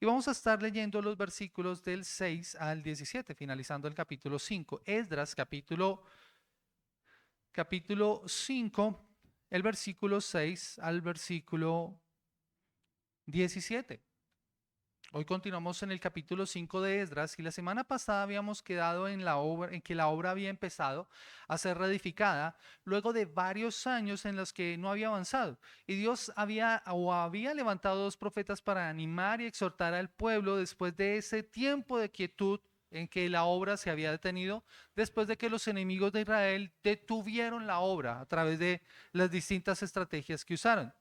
Y vamos a estar leyendo los versículos del 6 al 17, finalizando el capítulo 5. Esdras, capítulo 5, el versículo 6 al versículo 17. Hoy continuamos en el capítulo 5 de Esdras y la semana pasada habíamos quedado en que la obra había empezado a ser reedificada luego de varios años en los que no había avanzado. Y Dios había levantado dos profetas para animar y exhortar al pueblo después de ese tiempo de quietud en que la obra se había detenido, después de que los enemigos de Israel detuvieron la obra a través de las distintas estrategias que usaron.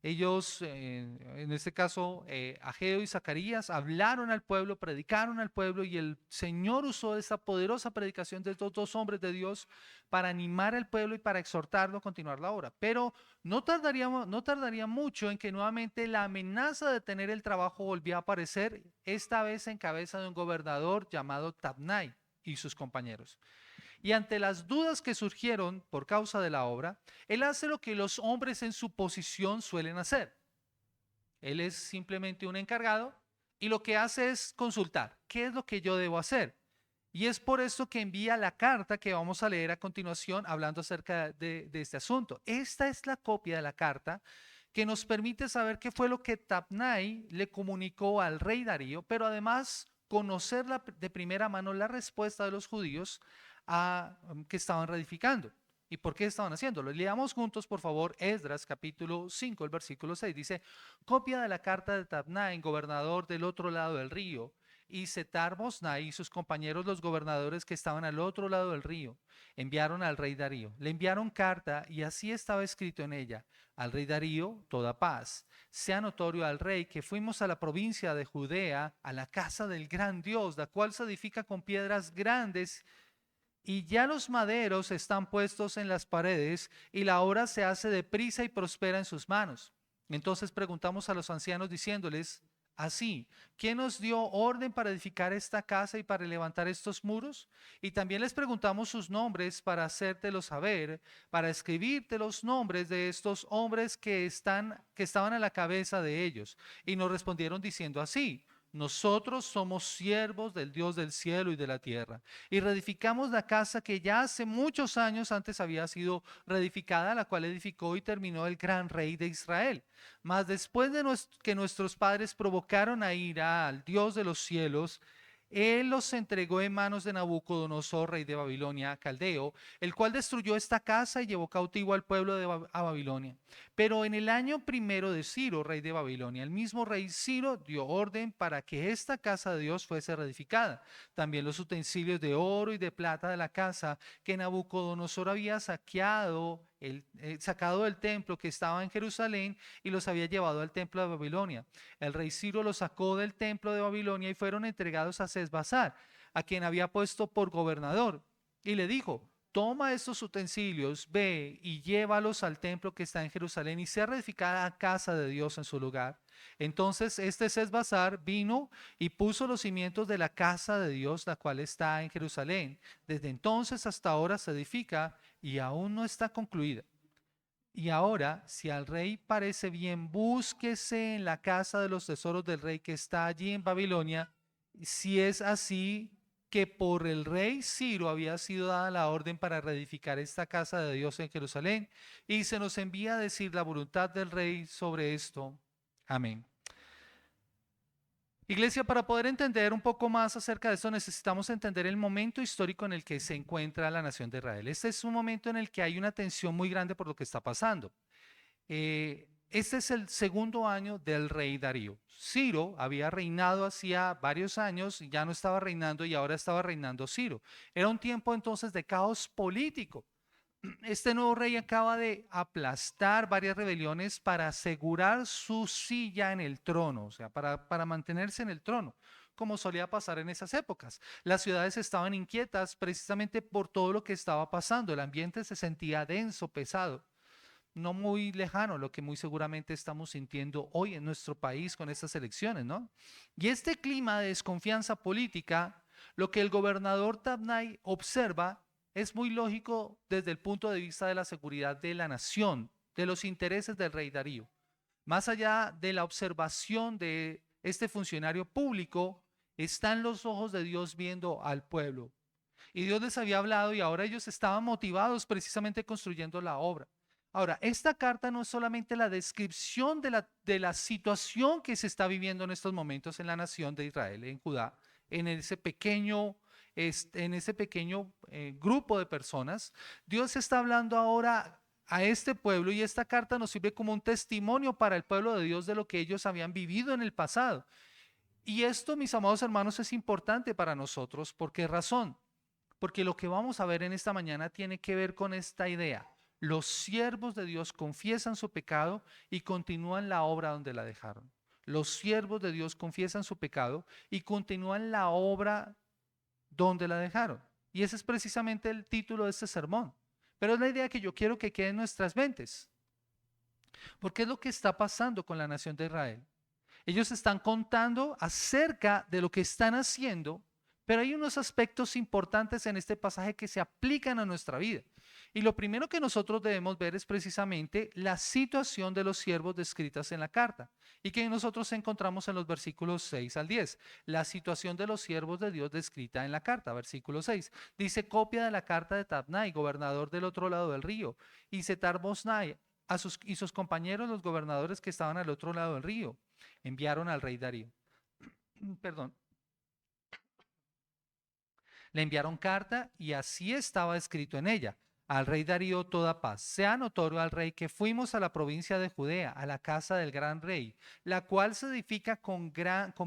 Ellos, en este caso, Ageo y Zacarías, hablaron al pueblo, predicaron al pueblo y el Señor usó esa poderosa predicación de estos dos hombres de Dios para animar al pueblo y para exhortarlo a continuar la obra. Pero no tardaría mucho en que nuevamente la amenaza de tener el trabajo volvía a aparecer, esta vez en cabeza de un gobernador llamado Tabnai y sus compañeros. Y ante las dudas que surgieron por causa de la obra, él hace lo que los hombres en su posición suelen hacer. Él es simplemente un encargado y lo que hace es consultar, ¿qué es lo que yo debo hacer? Y es por eso que envía la carta que vamos a leer a continuación hablando acerca de este asunto. Esta es la copia de la carta que nos permite saber qué fue lo que Tabnai le comunicó al rey Darío, pero además conocer de primera mano la respuesta de los judíos que estaban reedificando. ¿Y por qué estaban haciéndolo? Leamos juntos, por favor, Esdras capítulo 5, el versículo 6. Dice, copia de la carta de Tabnai, gobernador del otro lado del río, y Setar-Bosnai y sus compañeros los gobernadores que estaban al otro lado del río, enviaron al rey Darío. Le enviaron carta y así estaba escrito en ella, al rey Darío, toda paz. Sea notorio al rey que fuimos a la provincia de Judea, a la casa del gran Dios, la cual se edifica con piedras grandes y ya los maderos están puestos en las paredes y la obra se hace deprisa y prospera en sus manos. Entonces preguntamos a los ancianos diciéndoles, así, ¿quién nos dio orden para edificar esta casa y para levantar estos muros? Y también les preguntamos sus nombres para hacértelo saber, para escribirte los nombres de estos hombres que estaban a la cabeza de ellos. Y nos respondieron diciendo así, nosotros somos siervos del Dios del cielo y de la tierra y reedificamos la casa que ya hace muchos años antes había sido reedificada, la cual edificó y terminó el gran rey de Israel. Mas después de que nuestros padres provocaron a ira al Dios de los cielos, él los entregó en manos de Nabucodonosor, rey de Babilonia, caldeo, el cual destruyó esta casa y llevó cautivo al pueblo a Babilonia. Pero en el año primero de Ciro, rey de Babilonia, el mismo rey Ciro dio orden para que esta casa de Dios fuese reedificada. También los utensilios de oro y de plata de la casa que Nabucodonosor había sacado del templo que estaba en Jerusalén y los había llevado al templo de Babilonia. El rey Ciro los sacó del templo de Babilonia y fueron entregados a Sesbazar, a quien había puesto por gobernador. Y le dijo, toma estos utensilios, ve y llévalos al templo que está en Jerusalén y sea reedificada la casa de Dios en su lugar. Entonces este Sesbazar vino y puso los cimientos de la casa de Dios, la cual está en Jerusalén. Desde entonces hasta ahora se edifica y aún no está concluida. Y ahora, si al rey parece bien, búsquese en la casa de los tesoros del rey que está allí en Babilonia, si es así que por el rey Ciro había sido dada la orden para reedificar esta casa de Dios en Jerusalén, y se nos envía a decir la voluntad del rey sobre esto. Amén. Iglesia, para poder entender un poco más acerca de esto, necesitamos entender el momento histórico en el que se encuentra la nación de Israel. Este es un momento en el que hay una tensión muy grande por lo que está pasando. Este es el segundo año del rey Darío. Ciro había reinado hacía varios años, ya no estaba reinando y ahora estaba reinando Ciro. Era un tiempo entonces de caos político. Este nuevo rey acaba de aplastar varias rebeliones para asegurar su silla en el trono, o sea, para mantenerse en el trono, como solía pasar en esas épocas. Las ciudades estaban inquietas precisamente por todo lo que estaba pasando. El ambiente se sentía denso, pesado, no muy lejano a lo que muy seguramente estamos sintiendo hoy en nuestro país con estas elecciones, ¿no? Y este clima de desconfianza política, lo que el gobernador Tabnai observa es muy lógico desde el punto de vista de la seguridad de la nación, de los intereses del rey Darío. Más allá de la observación este funcionario público, está en los ojos de Dios viendo al pueblo. Y Dios les había hablado y ahora ellos estaban motivados precisamente construyendo la obra. Ahora, esta carta no es solamente la descripción de la situación que se está viviendo en estos momentos en la nación de Israel, en Judá, en ese pequeño, grupo de personas. Dios está hablando ahora a este pueblo y esta carta nos sirve como un testimonio para el pueblo de Dios de lo que ellos habían vivido en el pasado. Y esto, mis amados hermanos, es importante para nosotros. ¿Por qué razón? Porque lo que vamos a ver en esta mañana tiene que ver con esta idea. Los siervos de Dios confiesan su pecado y continúan la obra donde la dejaron. Los siervos de Dios confiesan su pecado y continúan la obra donde la dejaron. Y ese es precisamente el título de este sermón. Pero es la idea que yo quiero que quede en nuestras mentes. Porque es lo que está pasando con la nación de Israel. Ellos están contando acerca de lo que están haciendo, pero hay unos aspectos importantes en este pasaje que se aplican a nuestra vida. Y lo primero que nosotros debemos ver es precisamente la situación de los siervos descritas en la carta y que nosotros encontramos en los versículos 6 al 10. La situación de los siervos de Dios descrita en la carta, versículo 6. Dice: copia de la carta de Tabnai, gobernador del otro lado del río, y Setar-Bosnai y sus compañeros, los gobernadores que estaban al otro lado del río, enviaron al rey Darío. Perdón. Le enviaron carta y así estaba escrito en ella: al rey Darío toda paz. Sea notorio al rey que fuimos a la provincia de Judea, a la casa del gran rey, la cual se edifica con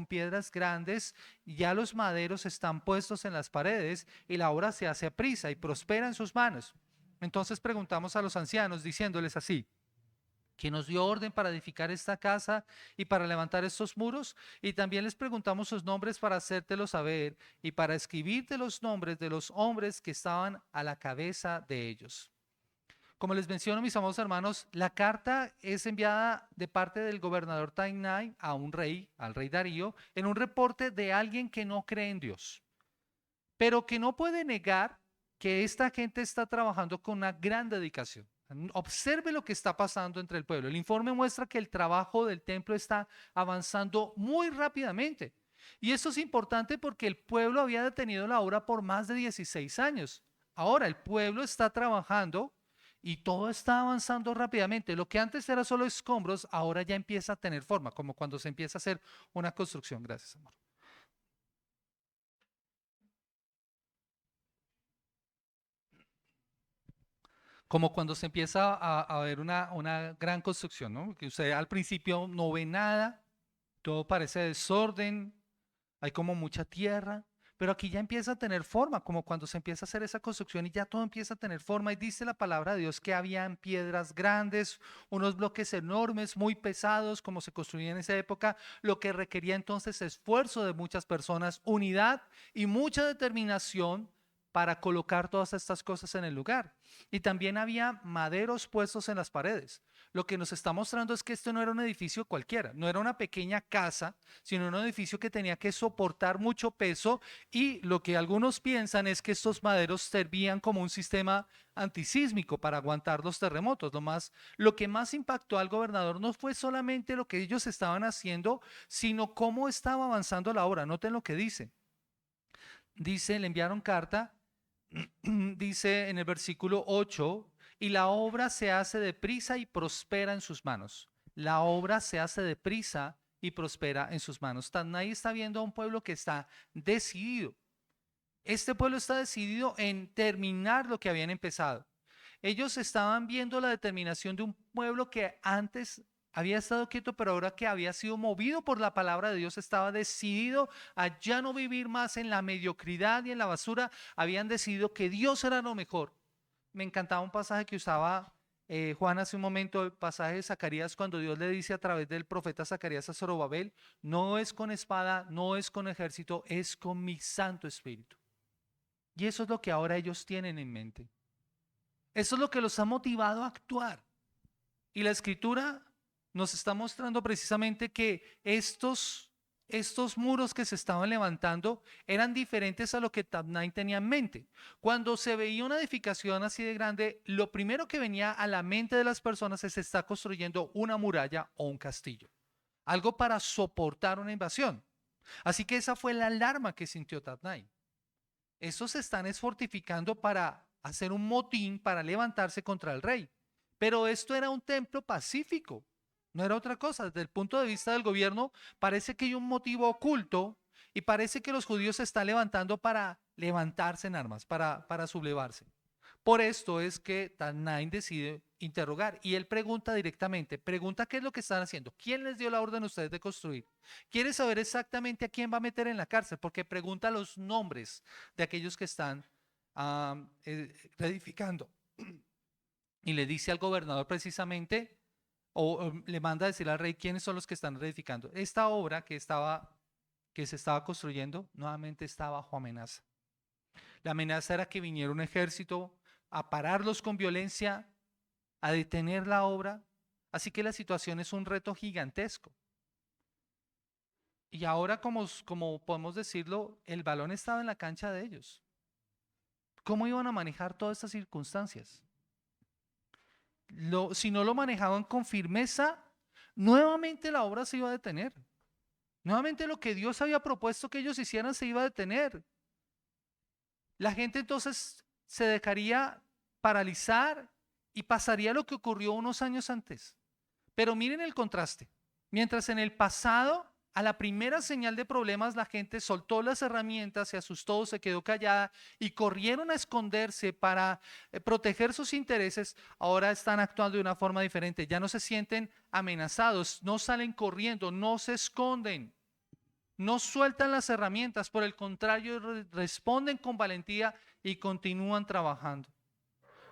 piedras grandes, y ya los maderos están puestos en las paredes, y la obra se hace a prisa y prospera en sus manos. Entonces preguntamos a los ancianos, diciéndoles así: ¿quién nos dio orden para edificar esta casa y para levantar estos muros? Y también les preguntamos sus nombres para hacértelo saber y para escribirte los nombres de los hombres que estaban a la cabeza de ellos. Como les menciono, mis amados hermanos, la carta es enviada de parte del gobernador Tainai a un rey, al rey Darío, en un reporte de alguien que no cree en Dios, pero que no puede negar que esta gente está trabajando con una gran dedicación. Observe lo que está pasando entre el pueblo. El informe muestra que el trabajo del templo está avanzando muy rápidamente. Y esto es importante porque el pueblo había detenido la obra por más de 16 años. Ahora el pueblo está trabajando y todo está avanzando rápidamente. Lo que antes era solo escombros, ahora ya empieza a tener forma, como cuando se empieza a hacer una construcción. Gracias, amor. Como cuando se empieza a ver una gran construcción, ¿no? Que usted al principio no ve nada, todo parece desorden, hay como mucha tierra, pero aquí ya empieza a tener forma, como cuando se empieza a hacer esa construcción y ya todo empieza a tener forma. Y dice la palabra de Dios que habían piedras grandes, unos bloques enormes, muy pesados, como se construía en esa época, lo que requería entonces esfuerzo de muchas personas, unidad y mucha determinación para colocar todas estas cosas en el lugar. Y también había maderos puestos en las paredes. Lo que nos está mostrando es que esto no era un edificio cualquiera, no era una pequeña casa, sino un edificio que tenía que soportar mucho peso, y lo que algunos piensan es que estos maderos servían como un sistema antisísmico para aguantar los terremotos. Lo que más impactó al gobernador no fue solamente lo que ellos estaban haciendo, sino cómo estaba avanzando la obra. Noten lo que dice. Dice, le enviaron carta. Dice en el versículo 8: y la obra se hace deprisa y prospera en sus manos. La obra se hace deprisa y prospera en sus manos. Tanai está viendo a un pueblo que está decidido. Este pueblo está decidido en terminar lo que habían empezado. Ellos estaban viendo la determinación de un pueblo que antes había estado quieto, pero ahora que había sido movido por la palabra de Dios, estaba decidido a ya no vivir más en la mediocridad y en la basura. Habían decidido que Dios era lo mejor. Me encantaba un pasaje que usaba Juan hace un momento, el pasaje de Zacarías, cuando Dios le dice a través del profeta Zacarías a Zorobabel: no es con espada, no es con ejército, es con mi Santo Espíritu. Y eso es lo que ahora ellos tienen en mente. Eso es lo que los ha motivado a actuar. Y la escritura nos está mostrando precisamente que estos muros que se estaban levantando eran diferentes a lo que Tabnai tenía en mente. Cuando se veía una edificación así de grande, lo primero que venía a la mente de las personas es: se está construyendo una muralla o un castillo. algo para soportar una invasión. Así que esa fue la alarma que sintió Tatnai. Estos se están fortificando para hacer un motín, para levantarse contra el rey. Pero esto era un templo pacífico, no era otra cosa. Desde el punto de vista del gobierno, parece que hay un motivo oculto y parece que los judíos se están levantando para levantarse en armas, para sublevarse. Por esto es que Tatnai decide interrogar y él pregunta directamente, pregunta qué es lo que están haciendo, quién les dio la orden a ustedes de construir, quiere saber exactamente a quién va a meter en la cárcel, porque pregunta los nombres de aquellos que están reedificando. Y le dice al gobernador precisamente, o le manda a decir al rey quiénes son los que están reedificando. Esta obra que se estaba construyendo, nuevamente está bajo amenaza. La amenaza era que viniera un ejército a pararlos con violencia, a detener la obra. Así que la situación es un reto gigantesco. Y ahora, como podemos decirlo, el balón estaba en la cancha de ellos. ¿Cómo iban a manejar todas estas circunstancias? Si no lo manejaban con firmeza, nuevamente la obra se iba a detener. Nuevamente lo que Dios había propuesto que ellos hicieran se iba a detener. La gente entonces se dejaría paralizar y pasaría lo que ocurrió unos años antes. Pero miren el contraste. Mientras en el pasado, a la primera señal de problemas, la gente soltó las herramientas, se asustó, se quedó callada y corrieron a esconderse para proteger sus intereses, ahora están actuando de una forma diferente. Ya no se sienten amenazados, no salen corriendo, no se esconden. No sueltan las herramientas, por el contrario, responden con valentía y continúan trabajando.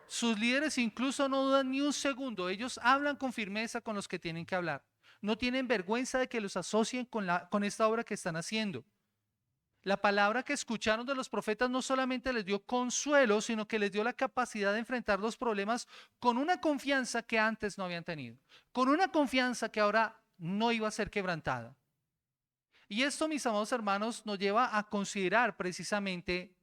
Sus líderes incluso no dudan ni un segundo, ellos hablan con firmeza con los que tienen que hablar. No tienen vergüenza de que los asocien con esta obra que están haciendo. La palabra que escucharon de los profetas no solamente les dio consuelo, sino que les dio la capacidad de enfrentar los problemas con una confianza que antes no habían tenido, con una confianza que ahora no iba a ser quebrantada. Y esto, mis amados hermanos, nos lleva a considerar precisamente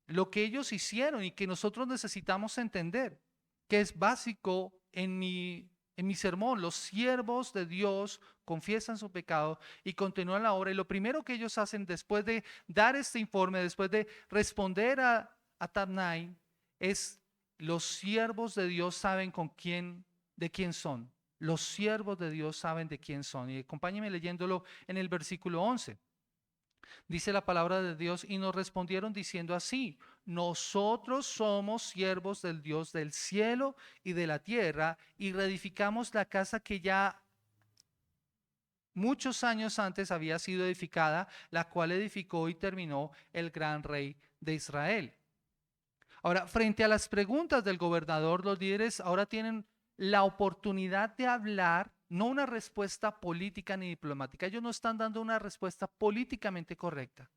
lo que ellos hicieron y que nosotros necesitamos entender, que es básico en mi sermón. Los siervos de Dios confiesan su pecado y continúan la obra. Y lo primero que ellos hacen después de dar este informe, después de responder a Tatnai, es los siervos de Dios saben de quién son. Los siervos de Dios saben de quién son. Y acompáñenme leyéndolo en el versículo 11. Dice la palabra de Dios, y nos respondieron diciendo así: nosotros somos siervos del Dios del cielo y de la tierra, y reedificamos la casa que ya muchos años antes había sido edificada, la cual edificó y terminó el gran rey de Israel. Ahora, frente a las preguntas del gobernador, los líderes ahora tienen la oportunidad de hablar, no una respuesta política ni diplomática. Ellos no están dando una respuesta políticamente correcta.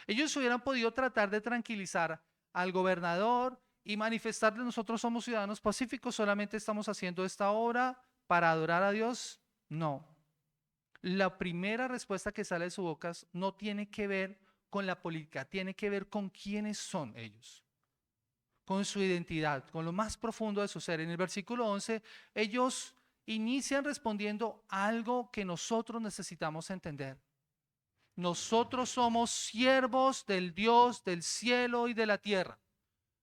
Ellos hubieran podido tratar de tranquilizar al gobernador y manifestarle: nosotros somos ciudadanos pacíficos, solamente estamos haciendo esta obra para adorar a Dios. No. La primera respuesta que sale de su boca no tiene que ver con la política, tiene que ver con quiénes son ellos, con su identidad, con lo más profundo de su ser. En el versículo 11, ellos inician respondiendo algo que nosotros necesitamos entender. Nosotros somos siervos del Dios del cielo y de la tierra.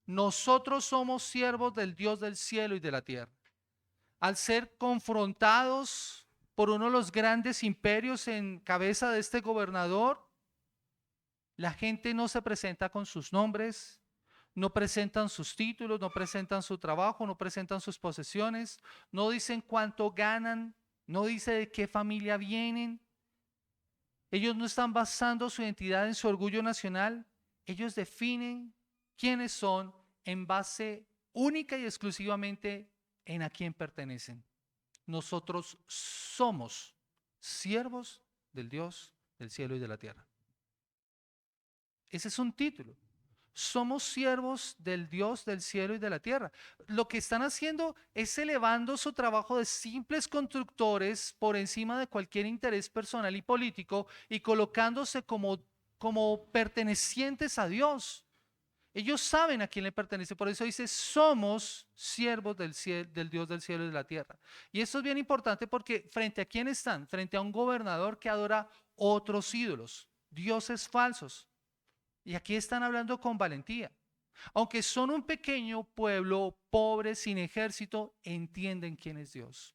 Nosotros somos siervos del Dios del cielo y de la tierra. Al ser confrontados por uno de los grandes imperios en cabeza de este gobernador, la gente no se presenta con sus nombres, no presentan sus títulos, no presentan su trabajo, no presentan sus posesiones, no dicen cuánto ganan, no dice de qué familia vienen. Ellos no están basando su identidad en su orgullo nacional. Ellos definen quiénes son en base única y exclusivamente en a quién pertenecen. Nosotros somos siervos del Dios del cielo y de la tierra. Ese es un título. Somos siervos del Dios del cielo y de la tierra. Lo que están haciendo es elevando su trabajo de simples constructores por encima de cualquier interés personal y político y colocándose como pertenecientes a Dios. Ellos saben a quién le pertenece, por eso dice, somos siervos del Dios del cielo y de la tierra. Y esto es bien importante porque frente a quién están, frente a un gobernador que adora otros ídolos, dioses falsos. Y aquí están hablando con valentía. Aunque son un pequeño pueblo pobre, sin ejército, entienden quién es Dios.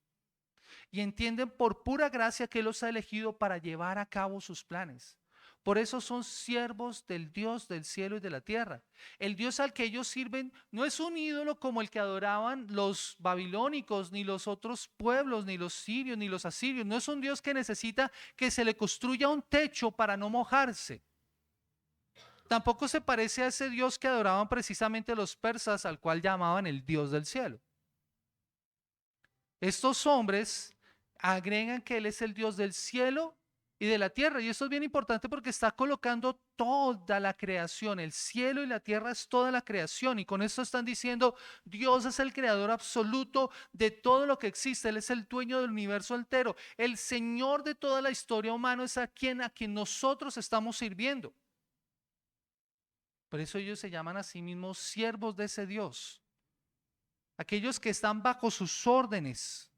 Y entienden por pura gracia que Él los ha elegido para llevar a cabo sus planes. Por eso son siervos del Dios del cielo y de la tierra. El Dios al que ellos sirven no es un ídolo como el que adoraban los babilónicos, ni los otros pueblos, ni los sirios, ni los asirios. No es un Dios que necesita que se le construya un techo para no mojarse. Tampoco se parece a ese Dios que adoraban precisamente los persas, al cual llamaban el Dios del cielo. Estos hombres agregan que Él es el Dios del cielo y de la tierra. Y esto es bien importante porque está colocando toda la creación. El cielo y la tierra es toda la creación. Y con esto están diciendo, Dios es el creador absoluto de todo lo que existe. Él es el dueño del universo entero. El Señor de toda la historia humana es a quien nosotros estamos sirviendo. Por eso ellos se llaman a sí mismos siervos de ese Dios. Aquellos que están bajo sus órdenes.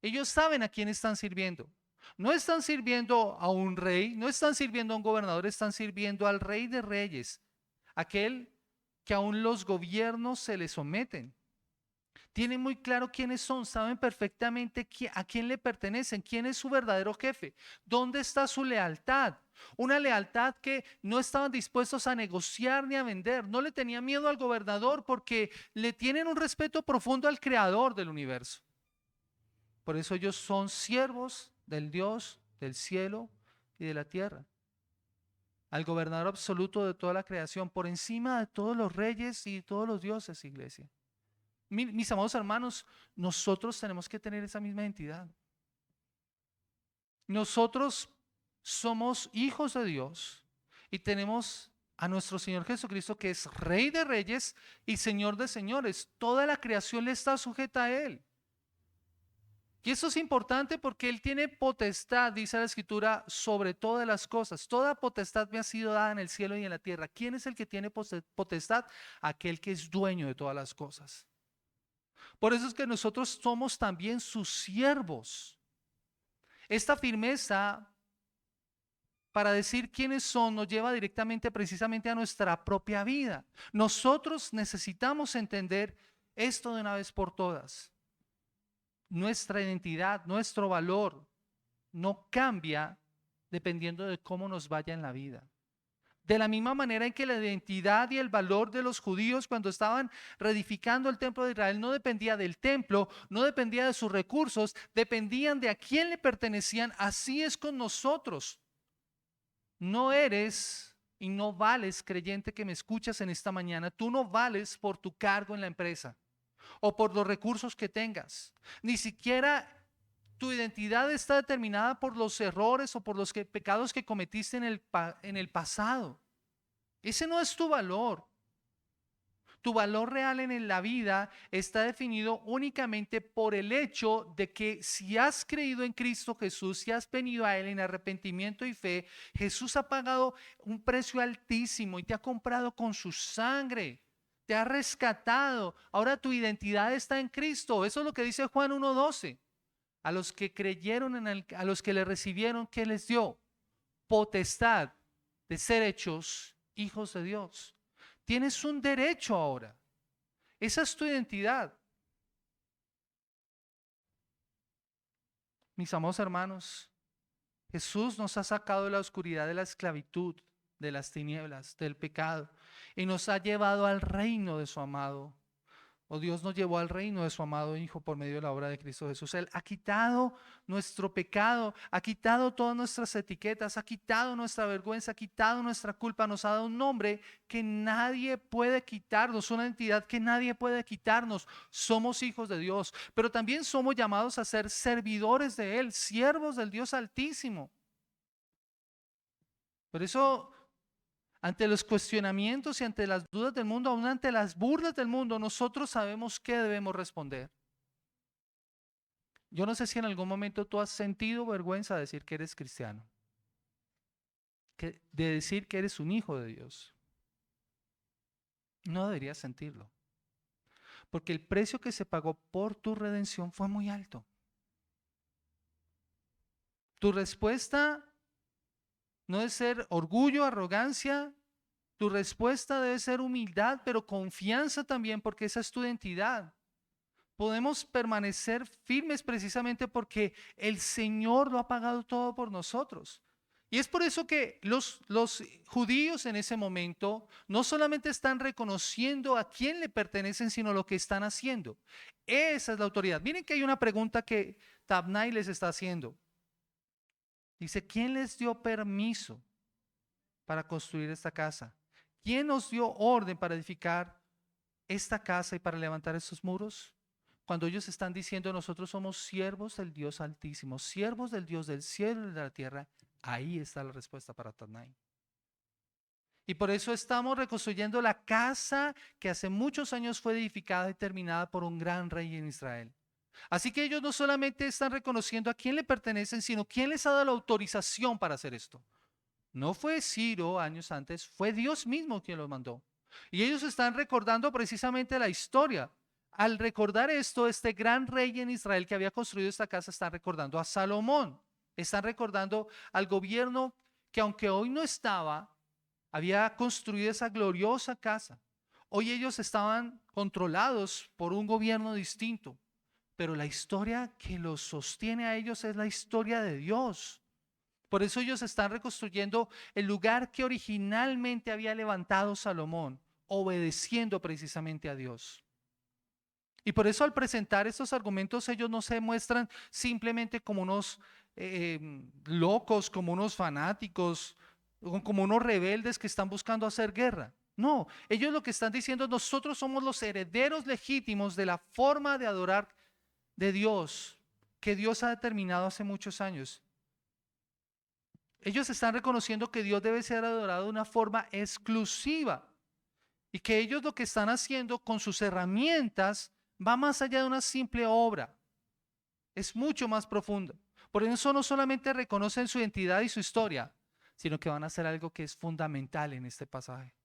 Ellos saben a quién están sirviendo. No están sirviendo a un rey, no están sirviendo a un gobernador, están sirviendo al Rey de Reyes, aquel que aún los gobiernos se le someten. Tienen muy claro quiénes son, saben perfectamente a quién le pertenecen, quién es su verdadero jefe, dónde está su lealtad. Una lealtad que no estaban dispuestos a negociar ni a vender. No le tenían miedo al gobernador porque le tienen un respeto profundo al creador del universo. Por eso ellos son siervos del Dios del cielo y de la tierra, al gobernador absoluto de toda la creación, por encima de todos los reyes y todos los dioses, iglesia. Mis amados hermanos, nosotros tenemos que tener esa misma identidad. Nosotros somos hijos de Dios y tenemos a nuestro Señor Jesucristo, que es Rey de Reyes y Señor de Señores. Toda la creación le está sujeta a Él. Y eso es importante porque Él tiene potestad, dice la Escritura, sobre todas las cosas. Toda potestad me ha sido dada en el cielo y en la tierra. ¿Quién es el que tiene potestad? Aquel que es dueño de todas las cosas. Por eso es que nosotros somos también sus siervos. Esta firmeza para decir quiénes son nos lleva directamente precisamente a nuestra propia vida. Nosotros necesitamos entender esto de una vez por todas. Nuestra identidad, nuestro valor no cambia dependiendo de cómo nos vaya en la vida. De la misma manera en que la identidad y el valor de los judíos cuando estaban reedificando el templo de Israel no dependía del templo, no dependía de sus recursos, dependían de a quién le pertenecían. Así es con nosotros. No eres y no vales, creyente que me escuchas en esta mañana, tú no vales por tu cargo en la empresa o por los recursos que tengas. Ni siquiera tu identidad está determinada por los errores o por los pecados que cometiste en el pasado. Ese no es tu valor. Tu valor real en la vida está definido únicamente por el hecho de que si has creído en Cristo Jesús, si has venido a Él en arrepentimiento y fe, Jesús ha pagado un precio altísimo y te ha comprado con su sangre. Te ha rescatado. Ahora tu identidad está en Cristo. Eso es lo que dice Juan 1:12. A los que creyeron a los que le recibieron, ¿qué les dio? Potestad de ser hechos hijos de Dios. Tienes un derecho ahora. Esa es tu identidad. Mis amados hermanos, Jesús nos ha sacado de la oscuridad de la esclavitud, de las tinieblas, del pecado, y nos ha llevado al reino de su amado. Dios nos llevó al reino de su amado Hijo por medio de la obra de Cristo Jesús. Él ha quitado nuestro pecado, ha quitado todas nuestras etiquetas, ha quitado nuestra vergüenza, ha quitado nuestra culpa, nos ha dado un nombre que nadie puede quitarnos, una entidad que nadie puede quitarnos. Somos hijos de Dios, pero también somos llamados a ser servidores de Él, siervos del Dios Altísimo. Por eso, ante los cuestionamientos y ante las dudas del mundo, aún ante las burlas del mundo, nosotros sabemos qué debemos responder. Yo no sé si en algún momento tú has sentido vergüenza de decir que eres cristiano, de decir que eres un hijo de Dios. No deberías sentirlo, porque el precio que se pagó por tu redención fue muy alto. Tu respuesta no debe ser orgullo, arrogancia. Tu respuesta debe ser humildad, pero confianza también, porque esa es tu identidad. Podemos permanecer firmes precisamente porque el Señor lo ha pagado todo por nosotros. Y es por eso que los judíos en ese momento no solamente están reconociendo a quién le pertenecen, sino lo que están haciendo. Esa es la autoridad. Miren que hay una pregunta que Tabnai les está haciendo. Dice, ¿quién les dio permiso para construir esta casa? ¿Quién nos dio orden para edificar esta casa y para levantar estos muros? Cuando ellos están diciendo nosotros somos siervos del Dios Altísimo, siervos del Dios del cielo y de la tierra, ahí está la respuesta para Tanai. Y por eso estamos reconstruyendo la casa que hace muchos años fue edificada y terminada por un gran rey en Israel. Así que ellos no solamente están reconociendo a quién le pertenecen, sino quién les ha dado la autorización para hacer esto. No fue Ciro años antes, fue Dios mismo quien los mandó. Y ellos están recordando precisamente la historia. Al recordar esto, este gran rey en Israel que había construido esta casa, está recordando a Salomón. Están recordando al gobierno que aunque hoy no estaba, había construido esa gloriosa casa. Hoy ellos estaban controlados por un gobierno distinto, pero la historia que los sostiene a ellos es la historia de Dios. Por eso ellos están reconstruyendo el lugar que originalmente había levantado Salomón, obedeciendo precisamente a Dios. Y por eso al presentar estos argumentos ellos no se muestran simplemente como unos locos, como unos fanáticos, como unos rebeldes que están buscando hacer guerra. No, ellos lo que están diciendo, nosotros somos los herederos legítimos de la forma de adorar de Dios que Dios ha determinado hace muchos años. Ellos están reconociendo que Dios debe ser adorado de una forma exclusiva y que ellos lo que están haciendo con sus herramientas va más allá de una simple obra. Es mucho más profundo. Por eso no solamente reconocen su identidad y su historia, sino que van a hacer algo que es fundamental en este pasaje.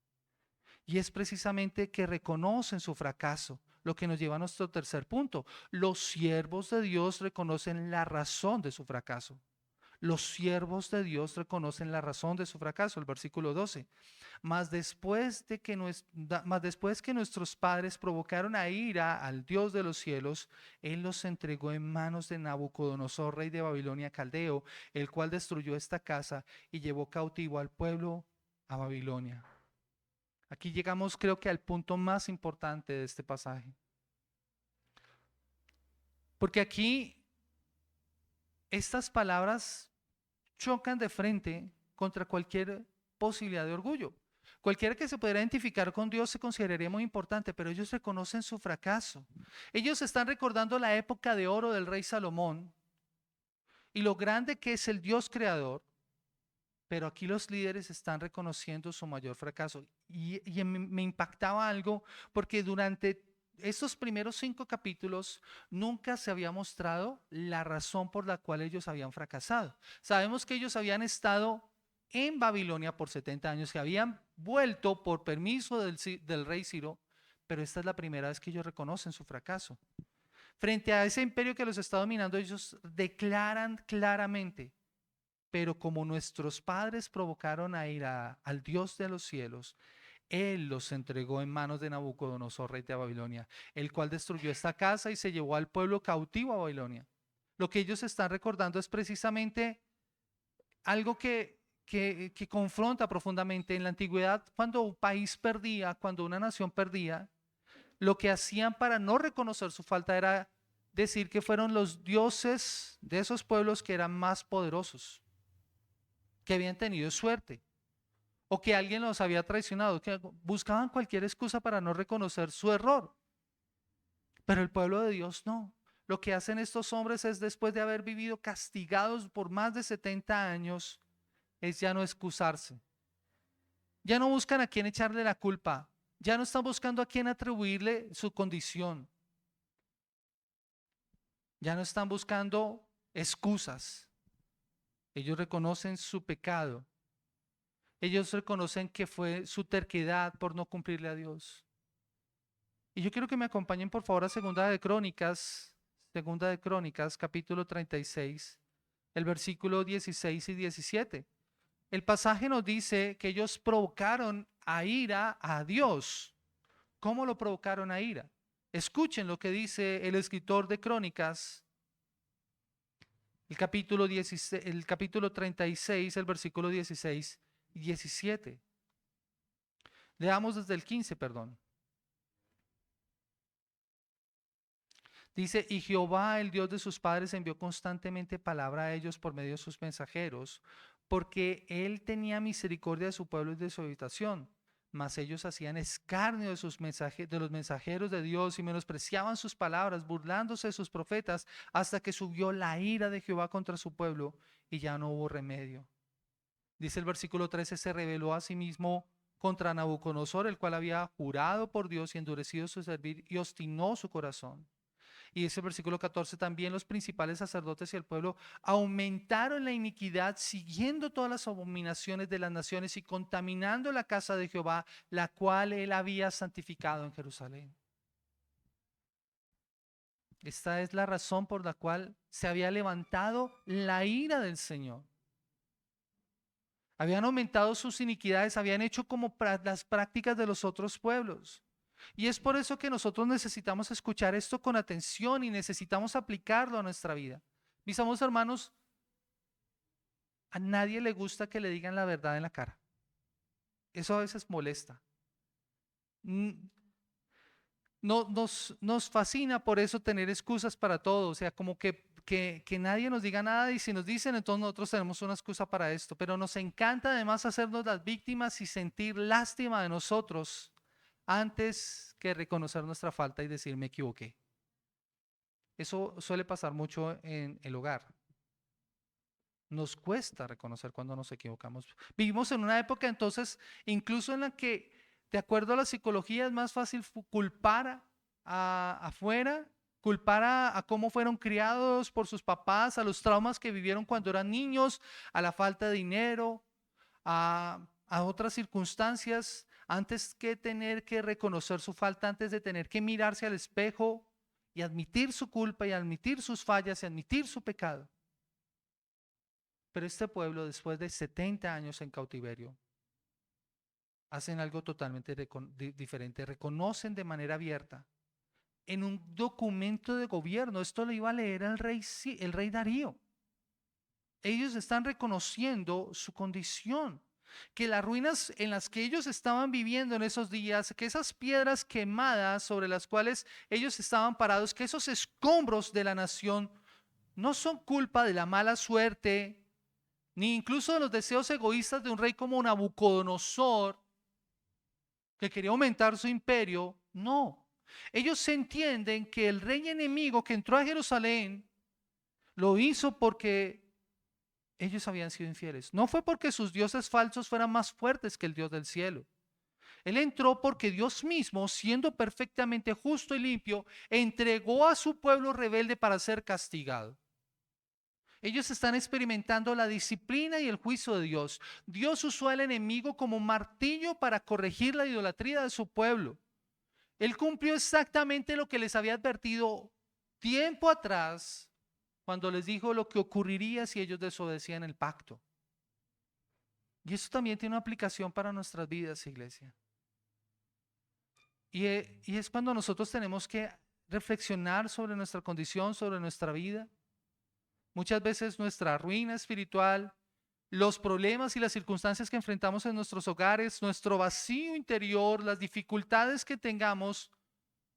Y es precisamente que reconocen su fracaso, lo que nos lleva a nuestro tercer punto. Los siervos de Dios reconocen la razón de su fracaso. Los siervos de Dios reconocen la razón de su fracaso, el versículo 12. Mas después que nuestros padres provocaron a ira al Dios de los cielos, Él los entregó en manos de Nabucodonosor, rey de Babilonia caldeo, el cual destruyó esta casa y llevó cautivo al pueblo a Babilonia. Aquí llegamos, creo que al punto más importante de este pasaje. Porque aquí estas palabras chocan de frente contra cualquier posibilidad de orgullo. Cualquiera que se pudiera identificar con Dios se consideraría muy importante, pero ellos reconocen su fracaso. Ellos están recordando la época de oro del rey Salomón y lo grande que es el Dios creador, pero aquí los líderes están reconociendo su mayor fracaso. Y me impactaba algo porque durante estos primeros 5 capítulos nunca se había mostrado la razón por la cual ellos habían fracasado. Sabemos que ellos habían estado en Babilonia por 70 años, que habían vuelto por permiso del rey Ciro, pero esta es la primera vez que ellos reconocen su fracaso. Frente a ese imperio que los está dominando, ellos declaran claramente: pero como nuestros padres provocaron a ira al Dios de los cielos, Él los entregó en manos de Nabucodonosor, rey de Babilonia, el cual destruyó esta casa y se llevó al pueblo cautivo a Babilonia. Lo que ellos están recordando es precisamente algo que confronta profundamente. En la antigüedad, cuando un país perdía, cuando una nación perdía, lo que hacían para no reconocer su falta era decir que fueron los dioses de esos pueblos que eran más poderosos, que habían tenido suerte o que alguien los había traicionado, que buscaban cualquier excusa para no reconocer su error. Pero el pueblo de Dios no. Lo que hacen estos hombres es, después de haber vivido castigados por más de 70 años, es ya no excusarse. Ya no buscan a quién echarle la culpa. Ya no están buscando a quién atribuirle su condición. Ya no están buscando excusas. Ellos reconocen su pecado. Ellos reconocen que fue su terquedad por no cumplirle a Dios. Y yo quiero que me acompañen por favor a Segunda de Crónicas, capítulo 36, el versículo 16 y 17. El pasaje nos dice que ellos provocaron a ira a Dios. ¿Cómo lo provocaron a ira? Escuchen lo que dice el escritor de Crónicas, el capítulo 36, el versículo 16 y 17. Leamos desde el 15, perdón. Dice, y Jehová, el Dios de sus padres, envió constantemente palabra a ellos por medio de sus mensajeros, porque él tenía misericordia de su pueblo y de su habitación. Mas ellos hacían escarnio de los mensajeros de Dios y menospreciaban sus palabras, burlándose de sus profetas, hasta que subió la ira de Jehová contra su pueblo y ya no hubo remedio. Dice el versículo 13, se rebeló a sí mismo contra Nabucodonosor, el cual había jurado por Dios y endurecido su servir y obstinó su corazón. Y ese versículo 14, también los principales sacerdotes y el pueblo aumentaron la iniquidad, siguiendo todas las abominaciones de las naciones y contaminando la casa de Jehová, la cual él había santificado en Jerusalén. Esta es la razón por la cual se había levantado la ira del Señor. Habían aumentado sus iniquidades, habían hecho como las prácticas de los otros pueblos. Y es por eso que nosotros necesitamos escuchar esto con atención y necesitamos aplicarlo a nuestra vida. Mis amados hermanos, a nadie le gusta que le digan la verdad en la cara. Eso a veces molesta. No, nos fascina por eso tener excusas para todo. O sea, como que nadie nos diga nada y si nos dicen, entonces nosotros tenemos una excusa para esto. Pero nos encanta además hacernos las víctimas y sentir lástima de nosotros antes que reconocer nuestra falta y decir me equivoqué. Eso suele pasar mucho en el hogar. Nos cuesta reconocer cuando nos equivocamos. Vivimos en una época entonces, incluso en la que, de acuerdo a la psicología, es más fácil culpar afuera, culpar a cómo fueron criados por sus papás, a los traumas que vivieron cuando eran niños, a la falta de dinero, a otras circunstancias, antes que tener que reconocer su falta, antes de tener que mirarse al espejo y admitir su culpa y admitir sus fallas y admitir su pecado. Pero este pueblo, después de 70 años en cautiverio, hacen algo totalmente diferente. Reconocen de manera abierta en un documento de gobierno. Esto lo iba a leer el rey Darío. Ellos están reconociendo su condición, que las ruinas en las que ellos estaban viviendo en esos días, que esas piedras quemadas sobre las cuales ellos estaban parados, que esos escombros de la nación no son culpa de la mala suerte, ni incluso de los deseos egoístas de un rey como Nabucodonosor, que quería aumentar su imperio. No, ellos entienden que el rey enemigo que entró a Jerusalén lo hizo porque ellos habían sido infieles. No fue porque sus dioses falsos fueran más fuertes que el Dios del cielo. Él entró porque Dios mismo, siendo perfectamente justo y limpio, entregó a su pueblo rebelde para ser castigado. Ellos están experimentando la disciplina y el juicio de Dios. Dios usó al enemigo como martillo para corregir la idolatría de su pueblo. Él cumplió exactamente lo que les había advertido tiempo atrás, cuando les dijo lo que ocurriría si ellos desobedecían el pacto. Y eso también tiene una aplicación para nuestras vidas, iglesia. Y es cuando nosotros tenemos que reflexionar sobre nuestra condición, sobre nuestra vida. Muchas veces nuestra ruina espiritual, los problemas y las circunstancias que enfrentamos en nuestros hogares, nuestro vacío interior, las dificultades que tengamos,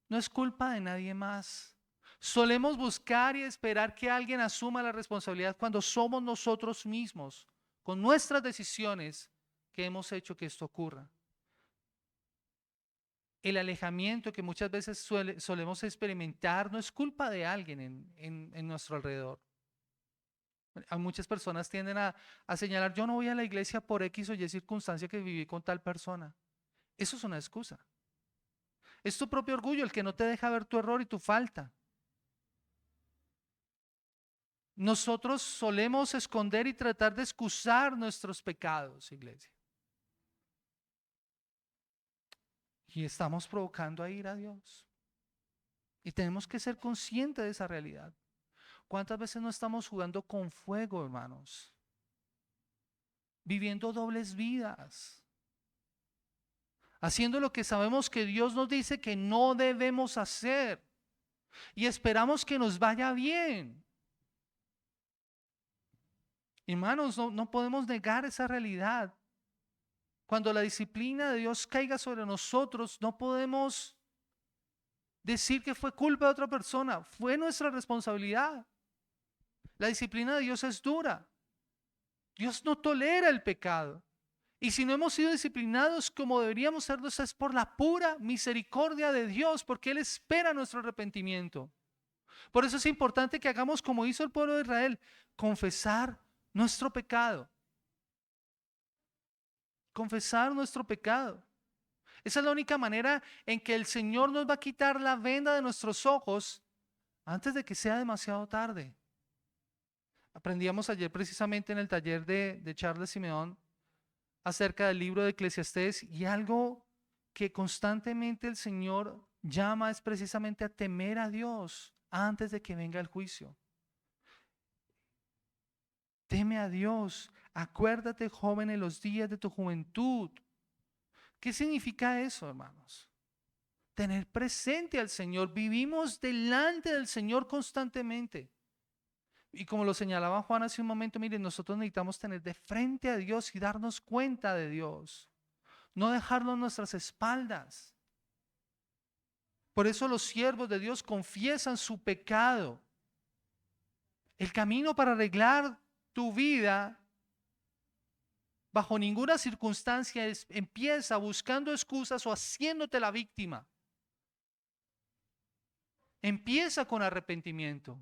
no es culpa de nadie más. Solemos buscar y esperar que alguien asuma la responsabilidad cuando somos nosotros mismos, con nuestras decisiones, que hemos hecho que esto ocurra. El alejamiento que muchas veces solemos experimentar no es culpa de alguien en nuestro alrededor. Muchas personas tienden a señalar, yo no voy a la iglesia por X o Y circunstancia que viví con tal persona. Eso es una excusa. Es tu propio orgullo el que no te deja ver tu error y tu falta. Nosotros solemos esconder y tratar de excusar nuestros pecados, iglesia. y estamos provocando a ira a Dios. Y tenemos que ser conscientes de esa realidad. ¿Cuántas veces no estamos jugando con fuego, hermanos? Viviendo dobles vidas. Haciendo lo que sabemos que Dios nos dice que no debemos hacer. Y esperamos que nos vaya bien. Hermanos, no podemos negar esa realidad. Cuando la disciplina de Dios caiga sobre nosotros, no podemos decir que fue culpa de otra persona. Fue nuestra responsabilidad. La disciplina de Dios es dura. Dios no tolera el pecado. Y si no hemos sido disciplinados como deberíamos serlos, es por la pura misericordia de Dios, porque Él espera nuestro arrepentimiento. Por eso es importante que hagamos como hizo el pueblo de Israel, confesar nuestro pecado. Confesar nuestro pecado. Esa es la única manera en que el Señor nos va a quitar la venda de nuestros ojos antes de que sea demasiado tarde. Aprendíamos ayer precisamente en el taller de Charles Simeón acerca del libro de Eclesiastés, y algo que constantemente el Señor llama es precisamente a temer a Dios antes de que venga el juicio. Teme a Dios. Acuérdate, joven, en los días de tu juventud. ¿Qué significa eso, hermanos? Tener presente al Señor. Vivimos delante del Señor constantemente. Y como lo señalaba Juan hace un momento, miren, nosotros necesitamos tener de frente a Dios y darnos cuenta de Dios. No dejarlo en nuestras espaldas. Por eso los siervos de Dios confiesan su pecado. El camino para arreglar tu vida bajo ninguna circunstancia empieza buscando excusas o haciéndote la víctima. Empieza con arrepentimiento.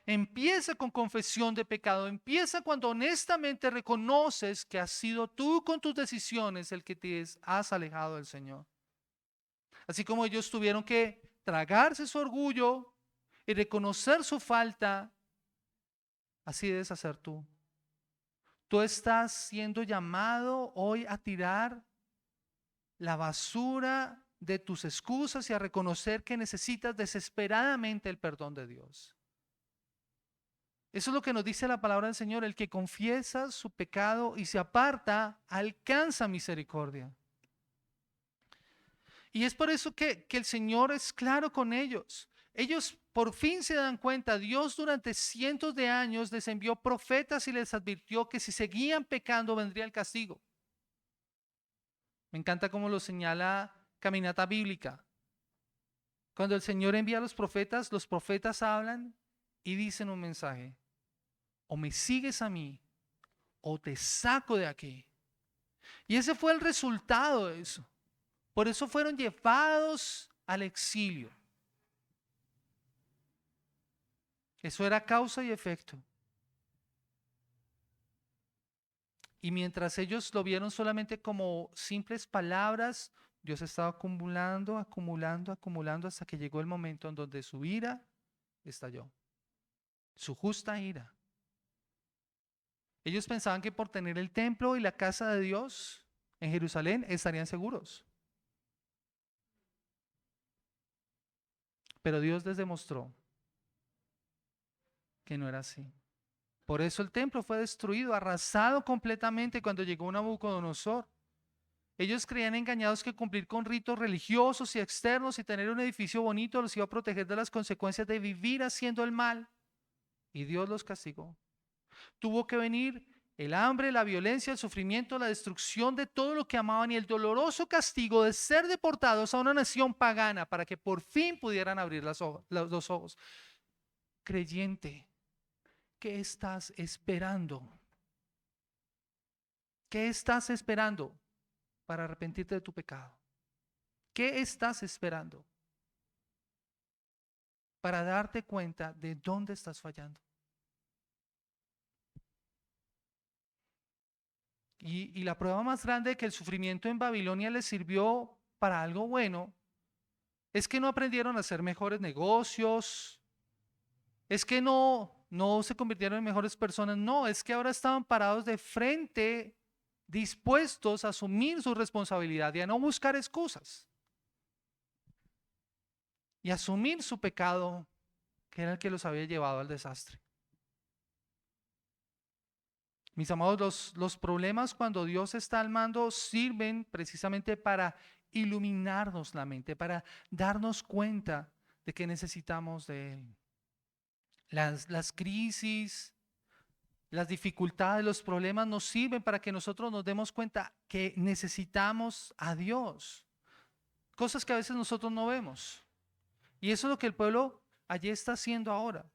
Empieza con confesión de pecado. Empieza cuando honestamente reconoces que has sido tú con tus decisiones el que te has alejado del Señor. Así como ellos tuvieron que tragarse su orgullo y reconocer su falta, así debes hacer tú. Tú estás siendo llamado hoy a tirar la basura de tus excusas y a reconocer que necesitas desesperadamente el perdón de Dios. Eso es lo que nos dice la palabra del Señor. El que confiesa su pecado y se aparta, alcanza misericordia. Y es por eso que el Señor es claro con ellos. Ellos por fin se dan cuenta. Dios durante cientos de años les envió profetas y les advirtió que si seguían pecando vendría el castigo. Me encanta cómo lo señala Caminata Bíblica. Cuando el Señor envía a los profetas hablan y dicen un mensaje: o me sigues a mí o te saco de aquí. Y ese fue el resultado de eso. Por eso fueron llevados al exilio. Eso era causa y efecto. Y mientras ellos lo vieron solamente como simples palabras, Dios estaba acumulando hasta que llegó el momento en donde su ira estalló. Su justa ira. Ellos pensaban que por tener el templo y la casa de Dios en Jerusalén estarían seguros. Pero Dios les demostró que no era así. Por eso el templo fue destruido, arrasado completamente cuando llegó Nabucodonosor. Ellos creían engañados que cumplir con ritos religiosos y externos y tener un edificio bonito los iba a proteger de las consecuencias de vivir haciendo el mal. Y Dios los castigó. Tuvo que venir el hambre, la violencia, el sufrimiento, la destrucción de todo lo que amaban y el doloroso castigo de ser deportados a una nación pagana para que por fin pudieran abrir los ojos. Creyente, ¿qué estás esperando? ¿Qué estás esperando para arrepentirte de tu pecado? ¿Qué estás esperando para darte cuenta de dónde estás fallando? Y la prueba más grande de que el sufrimiento en Babilonia les sirvió para algo bueno es que no aprendieron a hacer mejores negocios, es que no se convirtieron en mejores personas, no, es que ahora estaban parados de frente, dispuestos a asumir su responsabilidad y a no buscar excusas. y asumir su pecado, que era el que los había llevado al desastre. Mis amados, los problemas cuando Dios está al mando sirven precisamente para iluminarnos la mente, para darnos cuenta de que necesitamos de Él. Las crisis, las dificultades, los problemas nos sirven para que nosotros nos demos cuenta que necesitamos a Dios. Cosas que a veces nosotros no vemos. Y eso es lo que el pueblo allí está haciendo ahora.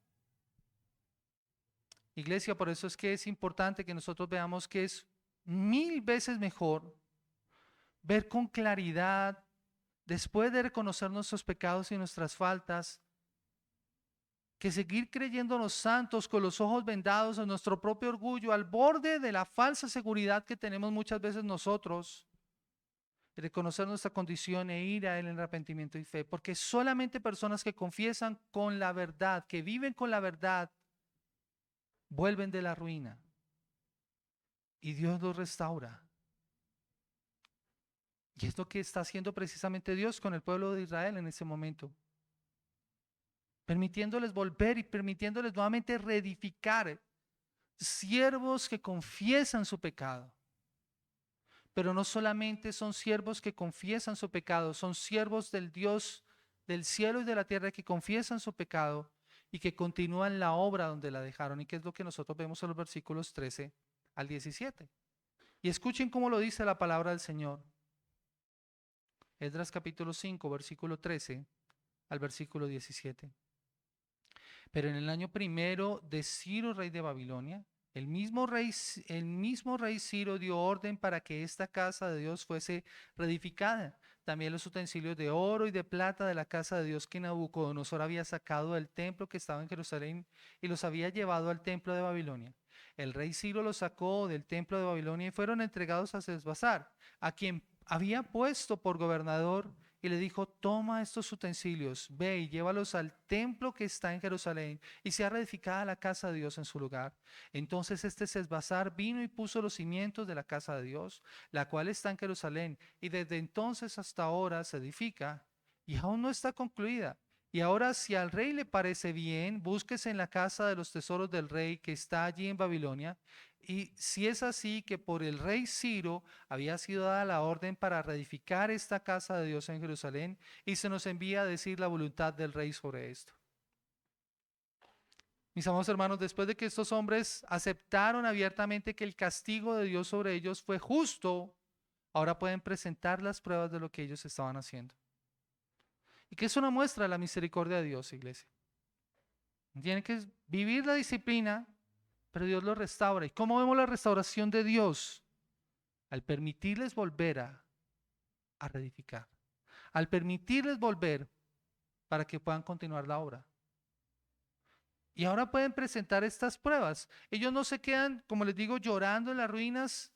Iglesia, por eso es que es importante que nosotros veamos que es 1000 veces mejor ver con claridad, después de reconocer nuestros pecados y nuestras faltas, que seguir creyéndonos santos con los ojos vendados en nuestro propio orgullo, al borde de la falsa seguridad que tenemos muchas veces nosotros, y reconocer nuestra condición e ir a Él en arrepentimiento y fe, porque solamente personas que confiesan con la verdad, que viven con la verdad, vuelven de la ruina y Dios los restaura. Y es lo que está haciendo precisamente Dios con el pueblo de Israel en ese momento, permitiéndoles volver y permitiéndoles nuevamente reedificar, siervos que confiesan su pecado. Pero no solamente son siervos que confiesan su pecado, son siervos del Dios del cielo y de la tierra que confiesan su pecado y que continúan la obra donde la dejaron, y que es lo que nosotros vemos en los versículos 13 al 17. Y escuchen cómo lo dice la palabra del Señor. Esdras capítulo 5, versículo 13 al versículo 17. Pero en el año primero de Ciro, rey de Babilonia, el mismo rey Ciro dio orden para que esta casa de Dios fuese reedificada. También los utensilios de oro y de plata de la casa de Dios que Nabucodonosor había sacado del templo que estaba en Jerusalén y los había llevado al templo de Babilonia. El rey Ciro los sacó del templo de Babilonia y fueron entregados a Sesbazar, a quien había puesto por gobernador, y le dijo: toma estos utensilios, ve y llévalos al templo que está en Jerusalén, y sea reedificada la casa de Dios en su lugar. Entonces este Sesbazar vino y puso los cimientos de la casa de Dios, la cual está en Jerusalén, y desde entonces hasta ahora se edifica, y aún no está concluida. Y ahora, si al rey le parece bien, búsquese en la casa de los tesoros del rey que está allí en Babilonia. Y si es así, que por el rey Ciro había sido dada la orden para reedificar esta casa de Dios en Jerusalén, y se nos envía a decir la voluntad del rey sobre esto. Mis amados hermanos, después de que estos hombres aceptaron abiertamente que el castigo de Dios sobre ellos fue justo, ahora pueden presentar las pruebas de lo que ellos estaban haciendo. Y que es una muestra de la misericordia de Dios, iglesia. Tienen que vivir la disciplina, pero Dios los restaura. ¿Y cómo vemos la restauración de Dios? Al permitirles volver a reedificar. Al permitirles volver para que puedan continuar la obra. Y ahora pueden presentar estas pruebas. Ellos no se quedan, como les digo, llorando en las ruinas,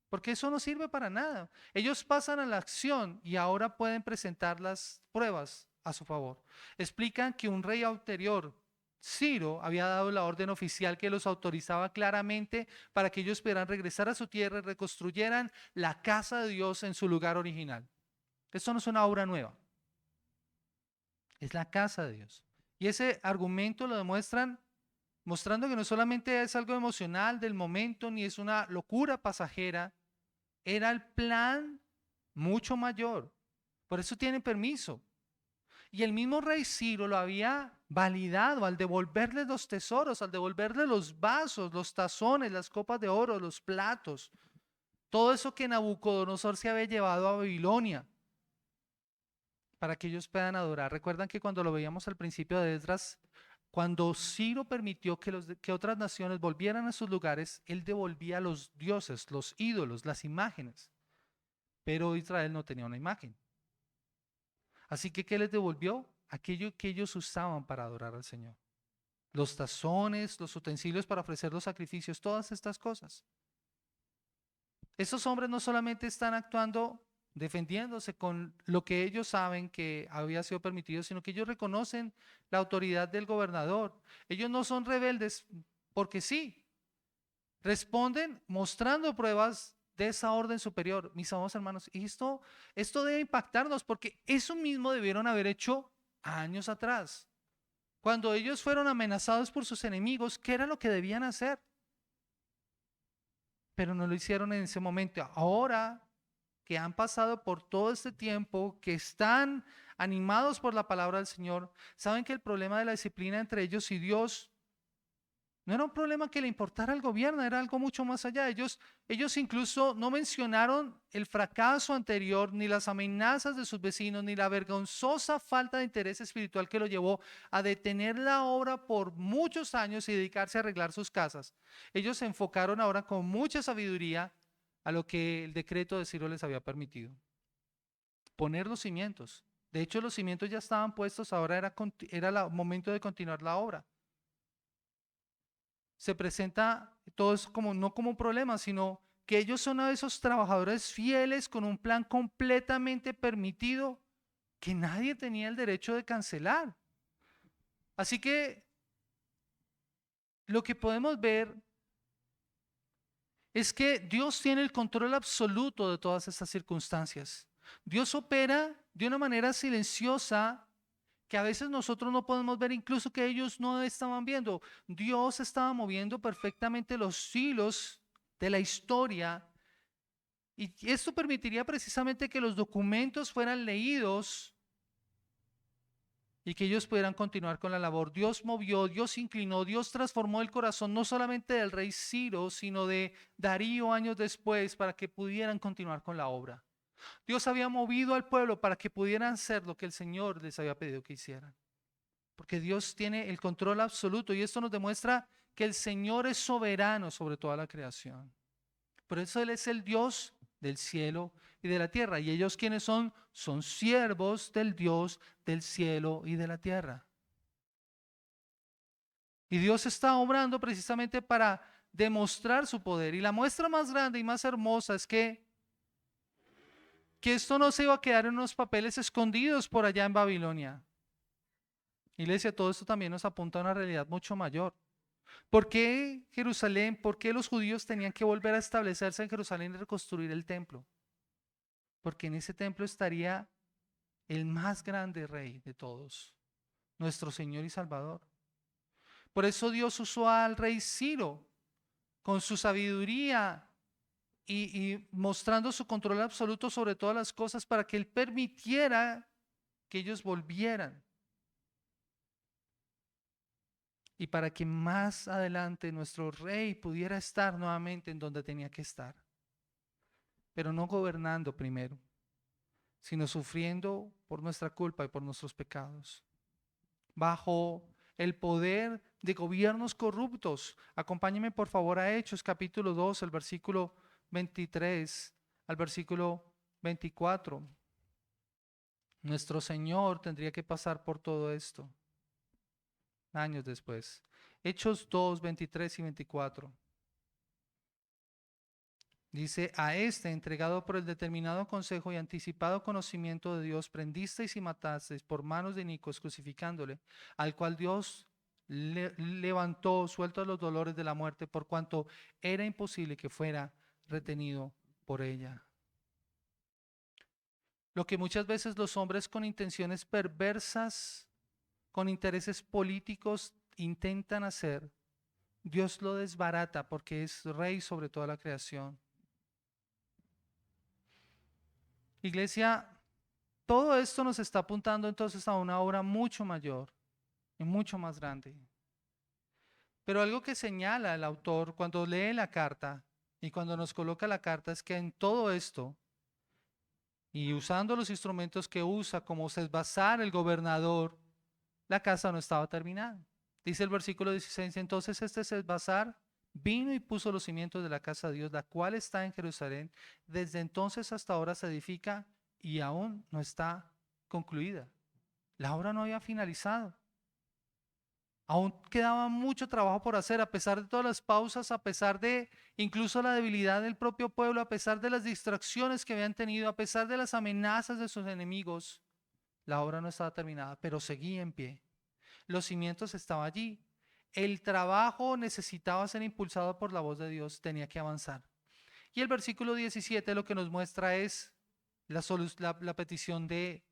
porque eso no sirve para nada. Ellos pasan a la acción y ahora pueden presentar las pruebas a su favor. Explican que un rey anterior, Ciro, había dado la orden oficial que los autorizaba claramente para que ellos pudieran regresar a su tierra y reconstruyeran la casa de Dios en su lugar original. Esto no es una obra nueva, es la casa de Dios. Y ese argumento lo demuestran mostrando que no solamente es algo emocional del momento, ni es una locura pasajera, era el plan mucho mayor. Por eso tienen permiso. Y el mismo rey Ciro lo había validado al devolverle los tesoros, al devolverle los vasos, los tazones, las copas de oro, los platos. Todo eso que Nabucodonosor se había llevado a Babilonia para que ellos puedan adorar. Recuerdan que cuando lo veíamos al principio de Esdras, cuando Ciro permitió que otras naciones volvieran a sus lugares, él devolvía los dioses, los ídolos, las imágenes. Pero Israel no tenía una imagen. Así que, ¿qué les devolvió? Aquello que ellos usaban para adorar al Señor. Los tazones, los utensilios para ofrecer los sacrificios, todas estas cosas. Esos hombres no solamente están actuando defendiéndose con lo que ellos saben que había sido permitido, sino que ellos reconocen la autoridad del gobernador. Ellos no son rebeldes porque sí. Responden mostrando pruebas de esa orden superior. Mis amados hermanos, y esto debe impactarnos, porque eso mismo debieron haber hecho años atrás. Cuando ellos fueron amenazados por sus enemigos, ¿qué era lo que debían hacer? Pero no lo hicieron en ese momento. Ahora que han pasado por todo este tiempo, que están animados por la palabra del Señor, saben que el problema de la disciplina entre ellos y Dios no era un problema que le importara al gobierno, era algo mucho más allá. Ellos incluso no mencionaron el fracaso anterior, ni las amenazas de sus vecinos, ni la vergonzosa falta de interés espiritual que lo llevó a detener la obra por muchos años y dedicarse a arreglar sus casas. Ellos se enfocaron ahora con mucha sabiduría a lo que el decreto de Ciro les había permitido: poner los cimientos. De hecho, los cimientos ya estaban puestos, ahora era el momento de continuar la obra. Se presenta todo eso como, no como un problema, sino que ellos son a esos trabajadores fieles con un plan completamente permitido que nadie tenía el derecho de cancelar. Así que lo que podemos ver es que Dios tiene el control absoluto de todas estas circunstancias. Dios opera de una manera silenciosa que a veces nosotros no podemos ver, incluso que ellos no estaban viendo. Dios estaba moviendo perfectamente los hilos de la historia, y esto permitiría precisamente que los documentos fueran leídos y que ellos pudieran continuar con la labor. Dios movió, Dios inclinó, Dios transformó el corazón no solamente del rey Ciro, sino de Darío años después, para que pudieran continuar con la obra. Dios había movido al pueblo para que pudieran hacer lo que el Señor les había pedido que hicieran. Porque Dios tiene el control absoluto, y esto nos demuestra que el Señor es soberano sobre toda la creación. Por eso Él es el Dios del cielo y de la tierra. ¿Y ellos quiénes son? Son siervos del Dios del cielo y de la tierra. Y Dios está obrando precisamente para demostrar su poder. Y la muestra más grande y más hermosa es que esto no se iba a quedar en unos papeles escondidos por allá en Babilonia. Iglesia, todo esto también nos apunta a una realidad mucho mayor. ¿Por qué Jerusalén? ¿Por qué los judíos tenían que volver a establecerse en Jerusalén y reconstruir el templo? Porque en ese templo estaría el más grande rey de todos, nuestro Señor y Salvador. Por eso Dios usó al rey Ciro con su sabiduría y mostrando su control absoluto sobre todas las cosas, para que él permitiera que ellos volvieran. Y para que más adelante nuestro rey pudiera estar nuevamente en donde tenía que estar. Pero no gobernando primero, sino sufriendo por nuestra culpa y por nuestros pecados, bajo el poder de gobiernos corruptos. Acompáñenme por favor a Hechos capítulo 2, el versículo 23 al versículo 24. Nuestro Señor tendría que pasar por todo esto años después. Hechos 2, 23 y 24. Dice: a este, entregado por el determinado consejo y anticipado conocimiento de Dios, prendisteis y matasteis por manos de inicuos, crucificándole, al cual Dios levantó, suelto a los dolores de la muerte, por cuanto era imposible que fuera retenido por ella. Lo que muchas veces los hombres con intenciones perversas, con intereses políticos, intentan hacer, Dios lo desbarata porque es rey sobre toda la creación. Iglesia, todo esto nos está apuntando entonces a una obra mucho mayor y mucho más grande. Pero algo que señala el autor cuando lee la carta y cuando nos coloca la carta es que en todo esto, y usando los instrumentos que usa como Sesbazar el gobernador, la casa no estaba terminada. Dice el versículo 16: entonces este Sesbazar vino y puso los cimientos de la casa de Dios, la cual está en Jerusalén. Desde entonces hasta ahora se edifica y aún no está concluida. La obra no había finalizado. Aún quedaba mucho trabajo por hacer, a pesar de todas las pausas, a pesar de incluso la debilidad del propio pueblo, a pesar de las distracciones que habían tenido, a pesar de las amenazas de sus enemigos. La obra no estaba terminada, pero seguía en pie. Los cimientos estaban allí. El trabajo necesitaba ser impulsado por la voz de Dios, tenía que avanzar. Y el versículo 17 lo que nos muestra es la petición de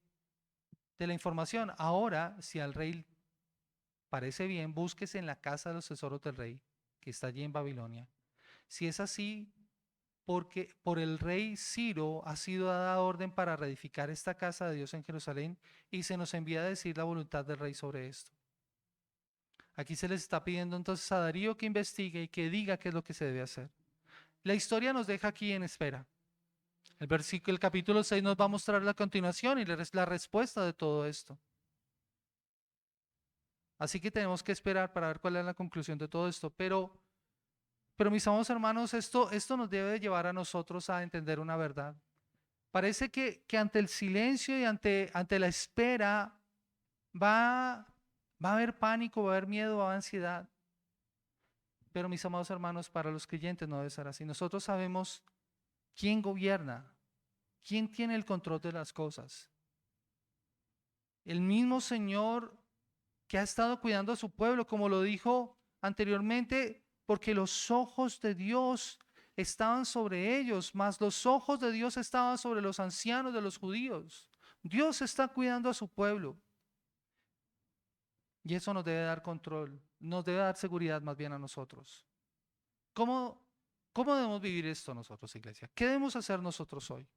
de la información. Ahora, si al rey parece bien, búsquese en la casa de los tesoros del rey, que está allí en Babilonia. Si es así, porque por el rey Ciro ha sido dada orden para reedificar esta casa de Dios en Jerusalén, y se nos envía a decir la voluntad del rey sobre esto. Aquí se les está pidiendo entonces a Darío que investigue y que diga qué es lo que se debe hacer. La historia nos deja aquí en espera. El capítulo 6 nos va a mostrar la continuación y la respuesta de todo esto. Así que tenemos que esperar para ver cuál es la conclusión de todo esto. Pero mis amados hermanos, esto nos debe llevar a nosotros a entender una verdad. Parece que ante el silencio y ante la espera va a haber pánico, va a haber miedo, va a haber ansiedad. Pero mis amados hermanos, para los creyentes no debe ser así. Nosotros sabemos quién gobierna, quién tiene el control de las cosas. El mismo Señor que ha estado cuidando a su pueblo, como lo dijo anteriormente, porque los ojos de Dios estaban sobre ellos, mas los ojos de Dios estaban sobre los ancianos de los judíos. Dios está cuidando a su pueblo. Y eso nos debe dar control, nos debe dar seguridad más bien a nosotros. ¿Cómo debemos vivir esto nosotros, iglesia? ¿Qué debemos hacer nosotros hoy?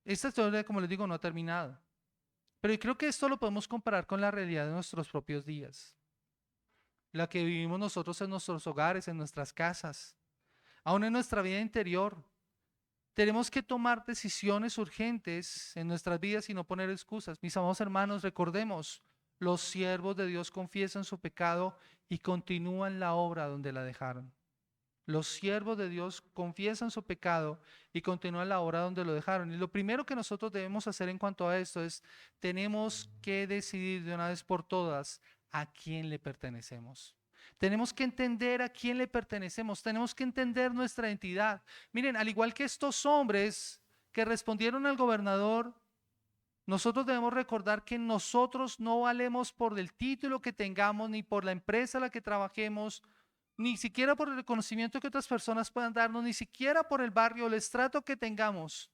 Esta historia, como les digo, no ha terminado. Pero yo creo que esto lo podemos comparar con la realidad de nuestros propios días. La que vivimos nosotros en nuestros hogares, en nuestras casas, aún en nuestra vida interior. Tenemos que tomar decisiones urgentes en nuestras vidas y no poner excusas. Mis amados hermanos, recordemos, los siervos de Dios confiesan su pecado y continúan la obra donde la dejaron. Los siervos de Dios confiesan su pecado y continúan la obra donde lo dejaron. Y lo primero que nosotros debemos hacer en cuanto a esto es, tenemos que decidir de una vez por todas a quién le pertenecemos. Tenemos que entender a quién le pertenecemos, tenemos que entender nuestra identidad. Miren, al igual que estos hombres que respondieron al gobernador, nosotros debemos recordar que nosotros no valemos por el título que tengamos, ni por la empresa a la que trabajemos, ni siquiera por el reconocimiento que otras personas puedan darnos, ni siquiera por el barrio, el estrato que tengamos.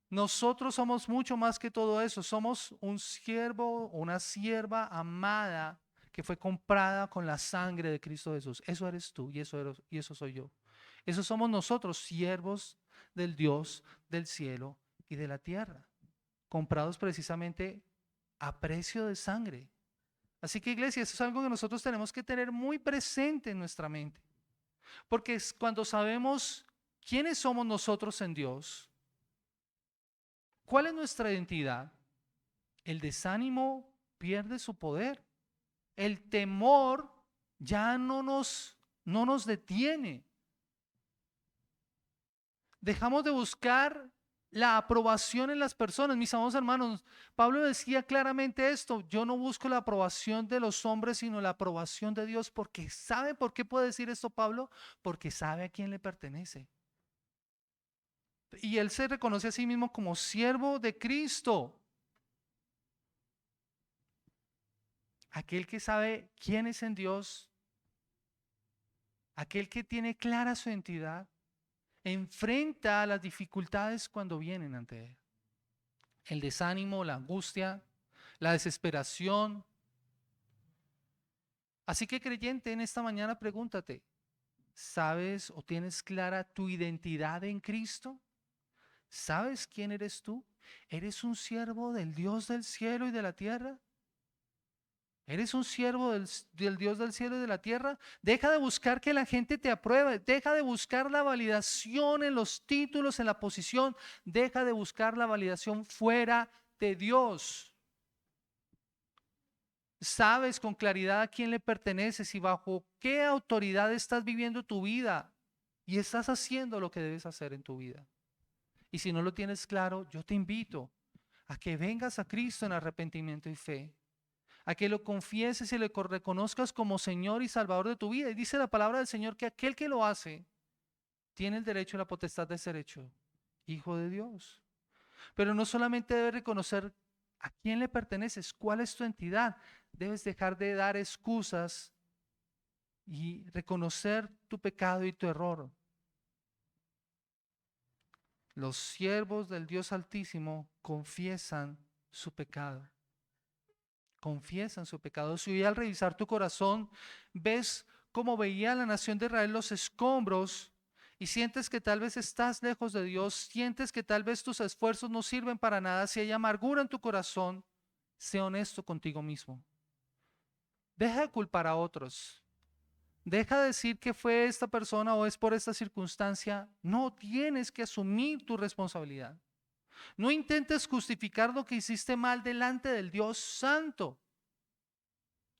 Nosotros somos mucho más que todo eso. Somos un siervo, una sierva amada que fue comprada con la sangre de Cristo Jesús. Eso eres tú y eso soy yo. Eso somos nosotros, siervos del Dios del cielo y de la tierra, comprados precisamente a precio de sangre. Así que, iglesia, eso es algo que nosotros tenemos que tener muy presente en nuestra mente. Porque cuando sabemos quiénes somos nosotros en Dios, cuál es nuestra identidad, el desánimo pierde su poder. El temor ya no nos detiene. Dejamos de buscar la aprobación en las personas. Mis amados hermanos, Pablo decía claramente esto: yo no busco la aprobación de los hombres, sino la aprobación de Dios. Porque ¿sabe por qué puede decir esto Pablo? Porque sabe a quién le pertenece. Y él se reconoce a sí mismo como siervo de Cristo. Aquel que sabe quién es en Dios, aquel que tiene clara su identidad, enfrenta las dificultades cuando vienen ante él. El desánimo, la angustia, la desesperación. Así que, creyente, en esta mañana pregúntate, ¿sabes o tienes clara tu identidad en Cristo? ¿Sabes quién eres tú? ¿Eres un siervo del Dios del cielo y de la tierra? ¿Eres un siervo del Dios del cielo y de la tierra? Deja de buscar que la gente te apruebe. Deja de buscar la validación en los títulos, en la posición. Deja de buscar la validación fuera de Dios. Sabes con claridad a quién le perteneces y bajo qué autoridad estás viviendo tu vida. Y estás haciendo lo que debes hacer en tu vida. Y si no lo tienes claro, yo te invito a que vengas a Cristo en arrepentimiento y fe, a que lo confieses y le reconozcas como Señor y Salvador de tu vida. Y dice la palabra del Señor que aquel que lo hace tiene el derecho y la potestad de ser hecho hijo de Dios. Pero no solamente debes reconocer a quién le perteneces, cuál es tu entidad. Debes dejar de dar excusas y reconocer tu pecado y tu error. los siervos del Dios Altísimo confiesan su pecado. Confiesan su pecado. Si hoy al revisar tu corazón ves como veía la nación de Israel los escombros y sientes que tal vez estás lejos de Dios, sientes que tal vez tus esfuerzos no sirven para nada, si hay amargura en tu corazón, sé honesto contigo mismo. Deja de culpar a otros. Deja de decir que fue esta persona o es por esta circunstancia. No, tienes que asumir tu responsabilidad. No intentes justificar lo que hiciste mal delante del Dios Santo.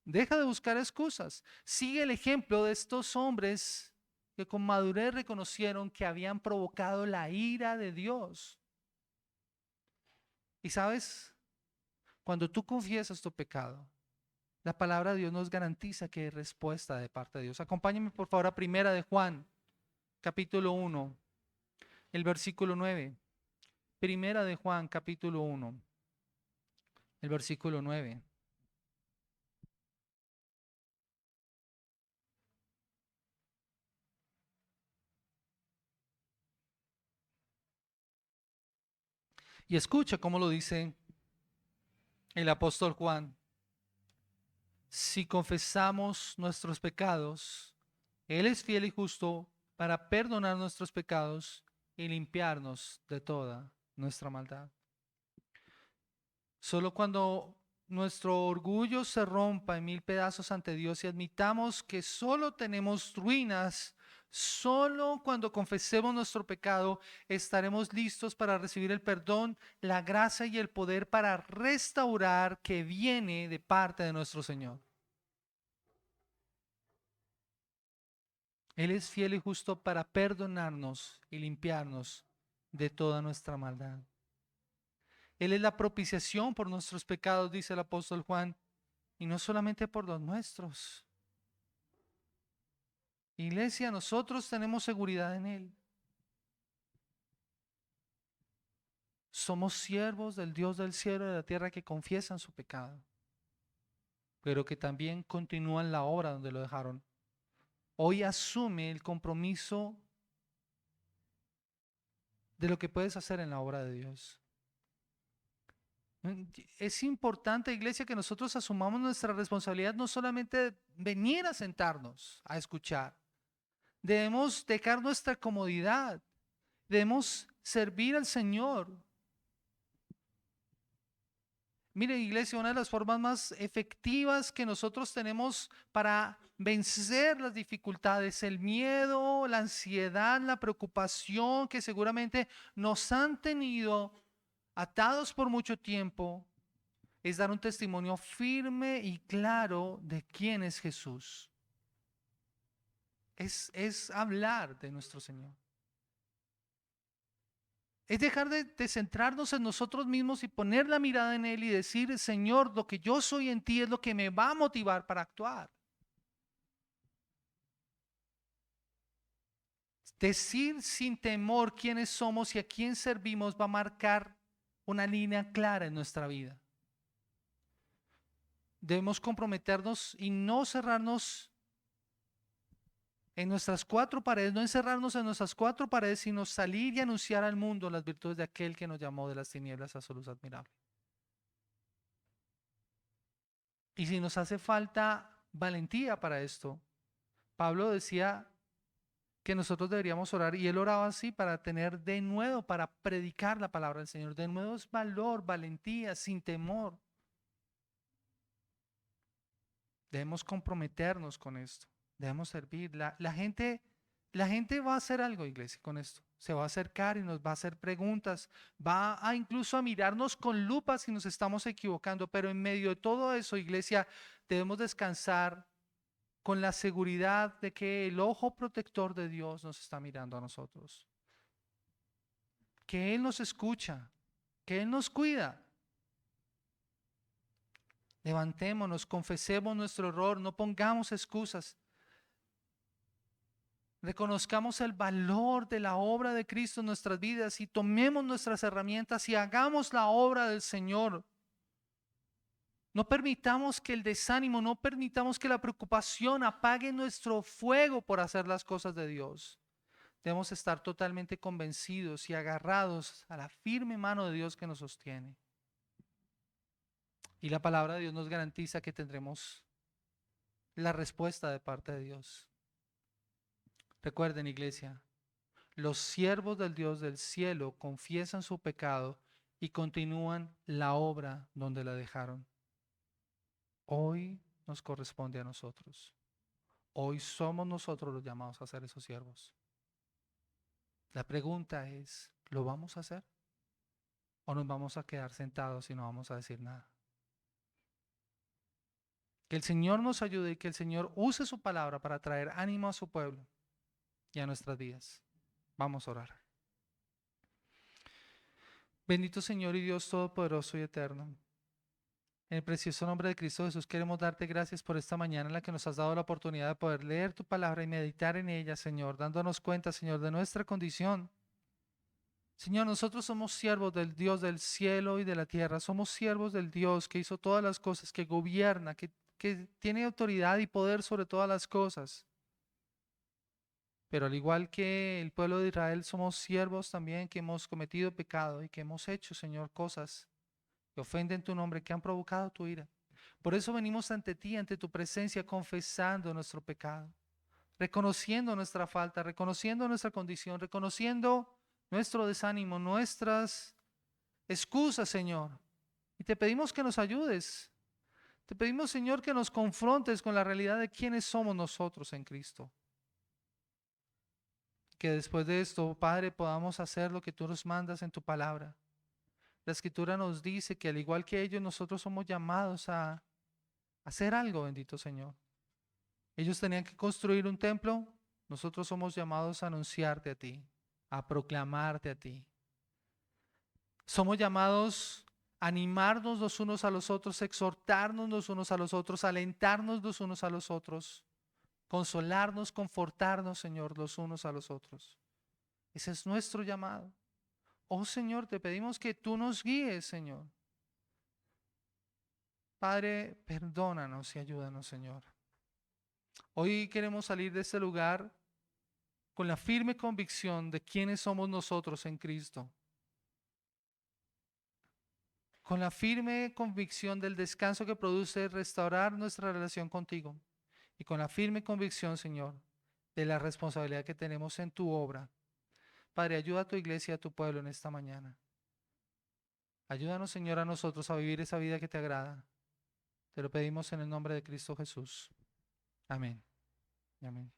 Deja de buscar excusas. Sigue el ejemplo de estos hombres que con madurez reconocieron que habían provocado la ira de Dios. Y sabes, cuando tú confiesas tu pecado, la palabra de Dios nos garantiza que hay respuesta de parte de Dios. Acompáñame por favor a Primera de Juan, capítulo 1, el versículo 9. Primera de Juan, capítulo 1, el versículo 9. Y escucha cómo lo dice el apóstol Juan. Si confesamos nuestros pecados, Él es fiel y justo para perdonar nuestros pecados y limpiarnos de toda nuestra maldad. Solo cuando nuestro orgullo se rompa en mil pedazos ante Dios y admitamos que solo tenemos ruinas, solo cuando confesemos nuestro pecado estaremos listos para recibir el perdón, la gracia y el poder para restaurar que viene de parte de nuestro Señor. Él es fiel y justo para perdonarnos y limpiarnos de toda nuestra maldad. Él es la propiciación por nuestros pecados, dice el apóstol Juan, y no solamente por los nuestros. Iglesia, nosotros tenemos seguridad en Él. Somos siervos del Dios del cielo y de la tierra que confiesan su pecado, pero que también continúan la obra donde lo dejaron. Hoy asume el compromiso de lo que puedes hacer en la obra de Dios. Es importante, iglesia, que nosotros asumamos nuestra responsabilidad, no solamente de venir a sentarnos a escuchar. Debemos dejar nuestra comodidad. Debemos servir al Señor. Mire, iglesia, una de las formas más efectivas que nosotros tenemos para vencer las dificultades, el miedo, la ansiedad, la preocupación que seguramente nos han tenido atados por mucho tiempo, es dar un testimonio firme y claro de quién es Jesús. Es hablar de nuestro Señor. Es dejar de centrarnos en nosotros mismos y poner la mirada en Él y decir, Señor, lo que yo soy en ti es lo que me va a motivar para actuar. Decir sin temor quiénes somos y a quién servimos va a marcar una línea clara en nuestra vida. Debemos comprometernos y no cerrarnos en nuestras cuatro paredes, no encerrarnos en nuestras cuatro paredes, sino salir y anunciar al mundo las virtudes de aquel que nos llamó de las tinieblas a su luz admirable. Y si nos hace falta valentía para esto, Pablo decía que nosotros deberíamos orar y él oraba así para tener de nuevo, para predicar la palabra del Señor. De nuevo es valor, valentía, sin temor. Debemos comprometernos con esto. Debemos servir. La gente va a hacer algo, iglesia, con esto. Se va a acercar y nos va a hacer preguntas. Va a incluso a mirarnos con lupa si nos estamos equivocando. Pero en medio de todo eso, iglesia, debemos descansar con la seguridad de que el ojo protector de Dios nos está mirando a nosotros. Que Él nos escucha. Que Él nos cuida. Levantémonos, confesemos nuestro error, no pongamos excusas. Reconozcamos el valor de la obra de Cristo en nuestras vidas y tomemos nuestras herramientas y hagamos la obra del Señor. No permitamos que el desánimo, no permitamos que la preocupación apague nuestro fuego por hacer las cosas de Dios. Debemos estar totalmente convencidos y agarrados a la firme mano de Dios que nos sostiene. Y la palabra de Dios nos garantiza que tendremos la respuesta de parte de Dios. Recuerden, iglesia, los siervos del Dios del cielo confiesan su pecado y continúan la obra donde la dejaron. Hoy nos corresponde a nosotros. Hoy somos nosotros los llamados a ser esos siervos. La pregunta es, ¿lo vamos a hacer? ¿O nos vamos a quedar sentados y no vamos a decir nada? Que el Señor nos ayude y que el Señor use su palabra para traer ánimo a su pueblo y a nuestras vidas. Vamos a orar. Bendito Señor y Dios Todopoderoso y Eterno. En el precioso nombre de Cristo Jesús queremos darte gracias por esta mañana en la que nos has dado la oportunidad de poder leer tu palabra y meditar en ella, Señor, dándonos cuenta, Señor, de nuestra condición. Señor, nosotros somos siervos del Dios del cielo y de la tierra. Somos siervos del Dios que hizo todas las cosas, que gobierna, que tiene autoridad y poder sobre todas las cosas. Pero al igual que el pueblo de Israel, somos siervos también que hemos cometido pecado y que hemos hecho, Señor, cosas que ofenden tu nombre, que han provocado tu ira. Por eso venimos ante ti, ante tu presencia, confesando nuestro pecado, reconociendo nuestra falta, reconociendo nuestra condición, reconociendo nuestro desánimo, nuestras excusas, Señor. Y te pedimos que nos ayudes. Te pedimos, Señor, que nos confrontes con la realidad de quiénes somos nosotros en Cristo. Que después de esto, Padre, podamos hacer lo que tú nos mandas en tu palabra. La Escritura nos dice que al igual que ellos, nosotros somos llamados a hacer algo, bendito Señor. Ellos tenían que construir un templo, nosotros somos llamados a anunciarte a ti, a proclamarte a ti. Somos llamados a animarnos los unos a los otros, exhortarnos los unos a los otros, alentarnos los unos a los otros, consolarnos, confortarnos, Señor, los unos a los otros. Ese es nuestro llamado. Oh Señor, te pedimos que tú nos guíes, Señor. Padre, perdónanos y ayúdanos, Señor. Hoy queremos salir de este lugar con la firme convicción de quiénes somos nosotros en Cristo. Con la firme convicción del descanso que produce restaurar nuestra relación contigo. Y con la firme convicción, Señor, de la responsabilidad que tenemos en tu obra. Padre, ayuda a tu iglesia y a tu pueblo en esta mañana. Ayúdanos, Señor, a nosotros a vivir esa vida que te agrada. Te lo pedimos en el nombre de Cristo Jesús. Amén. Amén.